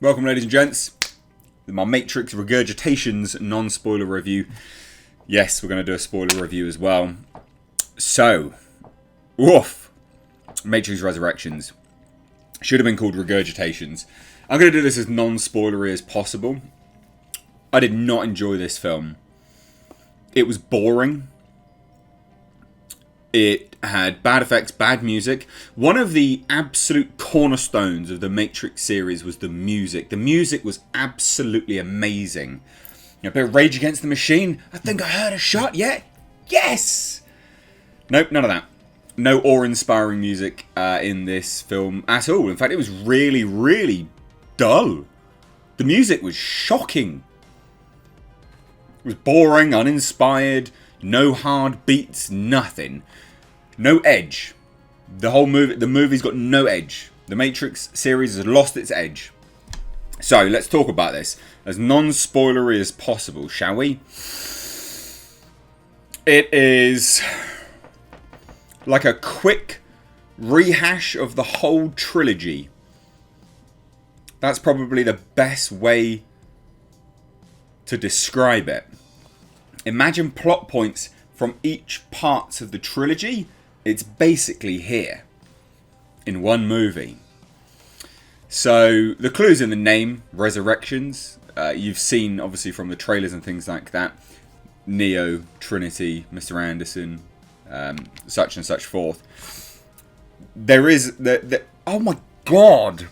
Welcome, ladies and gents. My Matrix Regurgitations non-spoiler review. Yes, we're going to do a spoiler review as well. So, woof. Matrix Resurrections. Should have been called Regurgitations. I'm going to do this as non-spoilery as possible. I did not enjoy this film. It was boring. It had bad effects, bad music. One of the absolute cornerstones of the Matrix series was the music. The music was absolutely amazing. You know, a bit of Rage Against the Machine. I think I heard a shot yet. Yes! Nope, none of that. No awe-inspiring music in this film at all. In fact, it was really, really dull. The music was shocking. It was boring, uninspired, no hard beats, nothing. No edge. The movie's got no edge. The Matrix series has lost its edge. So, let's talk about this as non-spoilery as possible, shall we? It is like a quick rehash of the whole trilogy. That's probably the best way to describe it. Imagine plot points from each part of the trilogy. It's basically here in one movie. So the clue's in the name, Resurrections. You've seen, obviously, from the trailers and things like that, Neo, Trinity, Mr. Anderson, such and such forth. There is oh my god!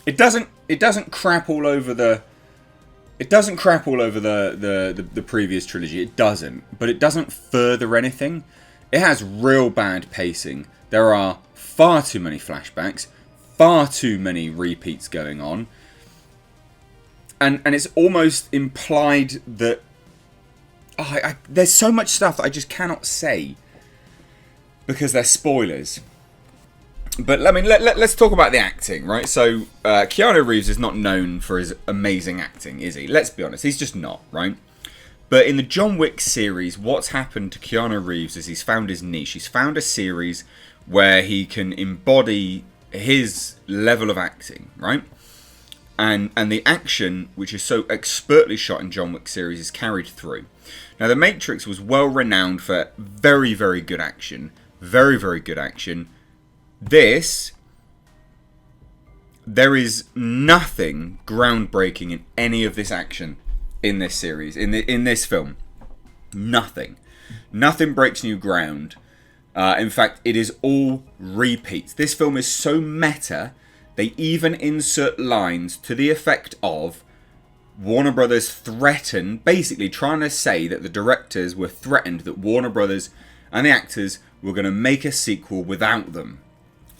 It doesn't crap all over the. It doesn't crap all over the previous trilogy. It doesn't. But it doesn't further anything. It has real bad pacing. There are far too many flashbacks. Far too many repeats going on. And it's almost implied that... there's so much stuff that I just cannot say. Because they're spoilers. But I mean, let's talk about the acting, right? So, Keanu Reeves is not known for his amazing acting, is he? Let's be honest, he's just not, right? But in the John Wick series, what's happened to Keanu Reeves is he's found his niche. He's found a series where he can embody his level of acting, right? And the action, which is so expertly shot in John Wick series, is carried through. Now, The Matrix was well renowned for very, very good action. Very, very good action. There is nothing groundbreaking in any of this action in this series, in this film. Nothing breaks new ground. In fact, it is all repeats. This film is so meta, they even insert lines to the effect of Warner Brothers threatened, basically trying to say that the directors were threatened that Warner Brothers and the actors were going to make a sequel without them.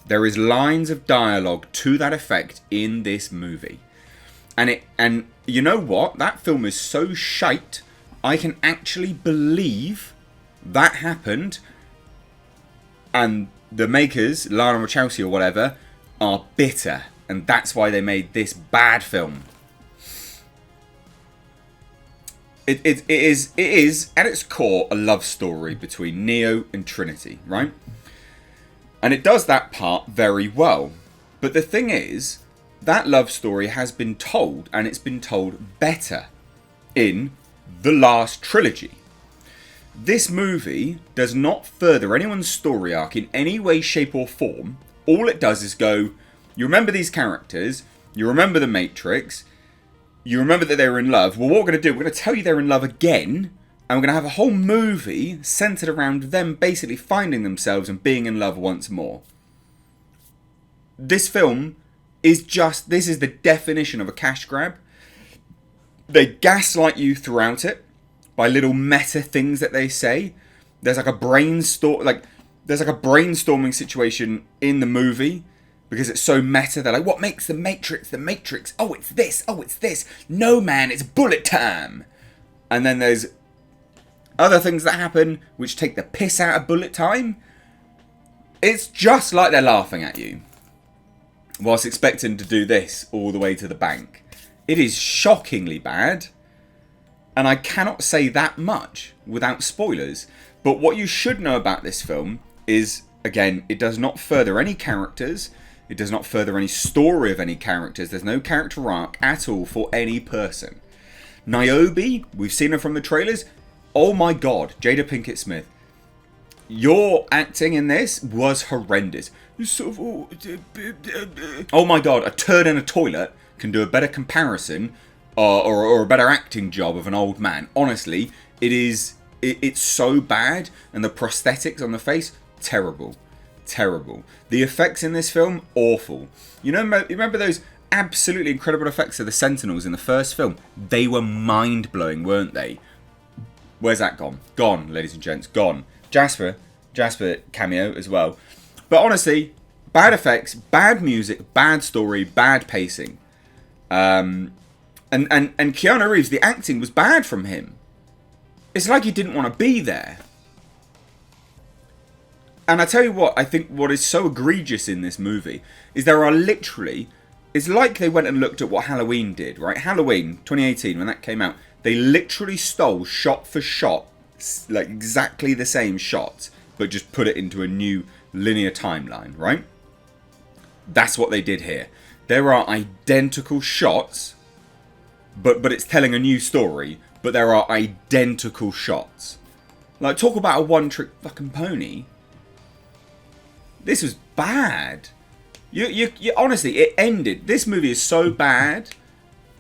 There is lines of dialogue to that effect in this movie. And you know what? That film is so shite, I can actually believe that happened. And the makers, Lana Wachowski or whatever, are bitter. And that's why they made this bad film. It is, at its core, a love story between Neo and Trinity, right? And it does that part very well. But the thing is, that love story has been told, and it's been told better in the last trilogy. This movie does not further anyone's story arc in any way, shape or form. All it does is go, you remember these characters, you remember the Matrix, you remember that they were in love. Well, what we're going to do, we're going to tell you they're in love again, and we're going to have a whole movie centered around them basically finding themselves and being in love once more. This film is just... This is the definition of a cash grab. They gaslight you throughout it by little meta things that they say. There's like a brainstorming situation in the movie because it's so meta. They're like, what makes the Matrix the Matrix? Oh, it's this. Oh, it's this. No, man, it's bullet time. And then there's other things that happen which take the piss out of bullet time. It's just like they're laughing at you whilst expecting to do this all the way to the bank. It is shockingly bad, and I cannot say that much without spoilers. But what you should know about this film is, again, it does not further any characters. It does not further any story of any characters. There's no character arc at all for any person. Niobe, we've seen her from the trailers. Oh my god, Jada Pinkett Smith. Your acting in this was horrendous. Oh my god, a turd in a toilet can do a better comparison or a better acting job of an old man. Honestly, it's so bad, and the prosthetics on the face, terrible. Terrible. The effects in this film, awful. You remember those absolutely incredible effects of the Sentinels in the first film? They were mind-blowing, weren't they? Where's that gone? Gone, ladies and gents, gone. Jasper cameo as well. But honestly, bad effects, bad music, bad story, bad pacing. And Keanu Reeves, the acting was bad from him. It's like he didn't want to be there. And I tell you what, I think what is so egregious in this movie is there are literally... It's like they went and looked at what Halloween did, right? Halloween, 2018, when that came out, they literally stole shot for shot, like exactly the same shots, but just put it into a new linear timeline, right? That's what they did here. There are identical shots, but it's telling a new story, but there are identical shots. Like, talk about a one-trick fucking pony. This was bad. You honestly, it ended. This movie is so bad,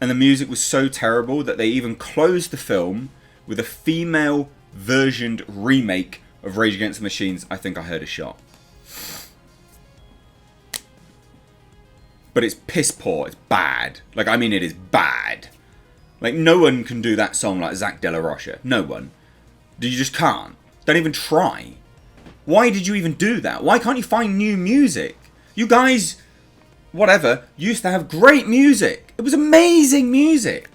and the music was so terrible that they even closed the film with a female versioned remake of Rage Against the Machine's I Think I Heard a Shot. But it's piss poor. It's bad. Like, I mean, it is bad. Like, no one can do that song like Zach De La Rocha. No one. You just can't. Don't even try. Why did you even do that? Why can't you find new music? You guys, whatever, used to have great music. It was amazing music.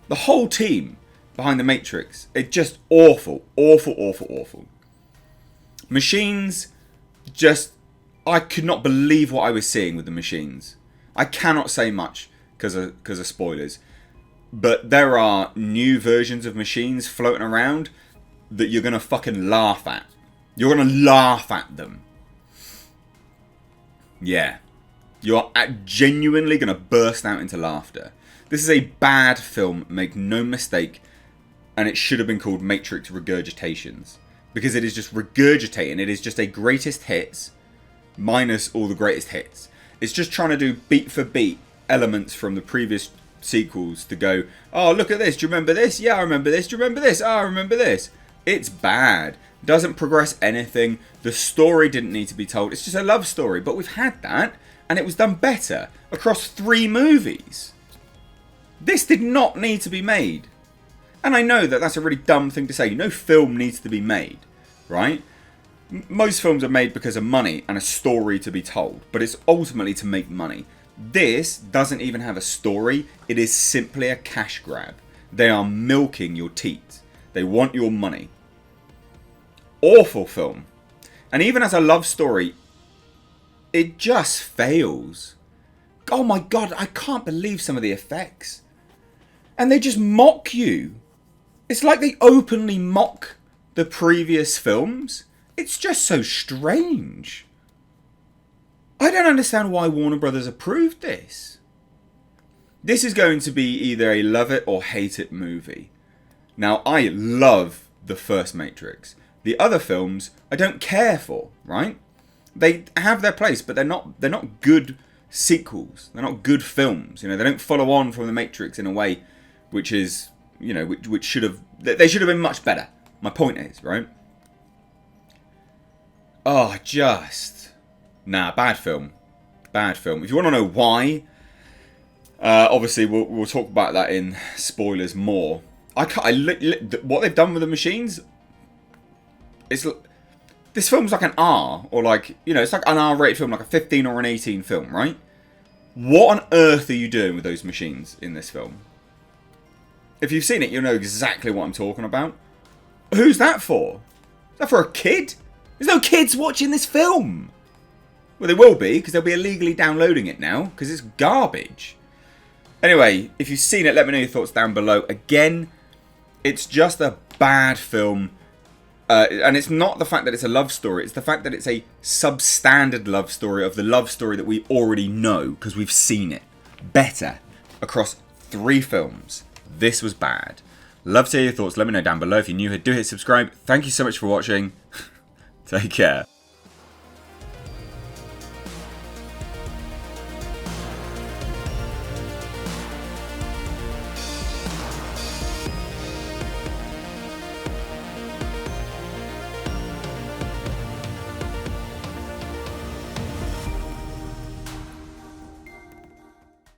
The whole team behind The Matrix, it just awful. Awful, awful, awful. Machines, just, I could not believe what I was seeing with the Machines. I cannot say much because of spoilers. But there are new versions of Machines floating around that you're going to fucking laugh at. You're going to laugh at them. Yeah. You're genuinely going to burst out into laughter. This is a bad film, make no mistake. And it should have been called Matrix Regurgitations. Because it is just regurgitating. It is just a greatest hits minus all the greatest hits. It's just trying to do beat for beat elements from the previous sequels to go, oh, look at this. Do you remember this? Yeah, I remember this. Do you remember this? Oh, I remember this. It's bad. Doesn't progress anything. The story didn't need to be told. It's just a love story. But we've had that, and it was done better across 3 movies. This did not need to be made. And I know that that's a really dumb thing to say. No film needs to be made, right? Most films are made because of money and a story to be told. But it's ultimately to make money. This doesn't even have a story. It is simply a cash grab. They are milking your teat. They want your money. Awful film. And even as a love story, it just fails. Oh my god, I can't believe some of the effects. And they just mock you. It's like they openly mock the previous films. It's just so strange. I don't understand why Warner Brothers approved this. This is going to be either a love it or hate it movie. Now, I love the first Matrix. The other films, I don't care for, right? They have their place, but they're not good sequels. They're not good films. You know, they don't follow on from the Matrix in a way which is, you know, which should have, they should have been much better. My point is, right? Oh, bad film. Bad film. If you want to know why, obviously we'll talk about that in spoilers more. What they've done with the Machines, this film's like an R, or like, you know, it's like an R-rated film, like a 15 or an 18 film, right? What on earth are you doing with those machines in this film? If you've seen it, you'll know exactly what I'm talking about. Who's that for? Is that for a kid? There's no kids watching this film. Well, there will be, because they'll be illegally downloading it now, because it's garbage. Anyway, if you've seen it, let me know your thoughts down below. Again, it's just a bad film. And it's not the fact that it's a love story, it's the fact that it's a substandard love story of the love story that we already know because we've seen it. Better across 3 films. This was bad. Love to hear your thoughts. Let me know down below. If you're new here, do hit subscribe. Thank you so much for watching. Take care.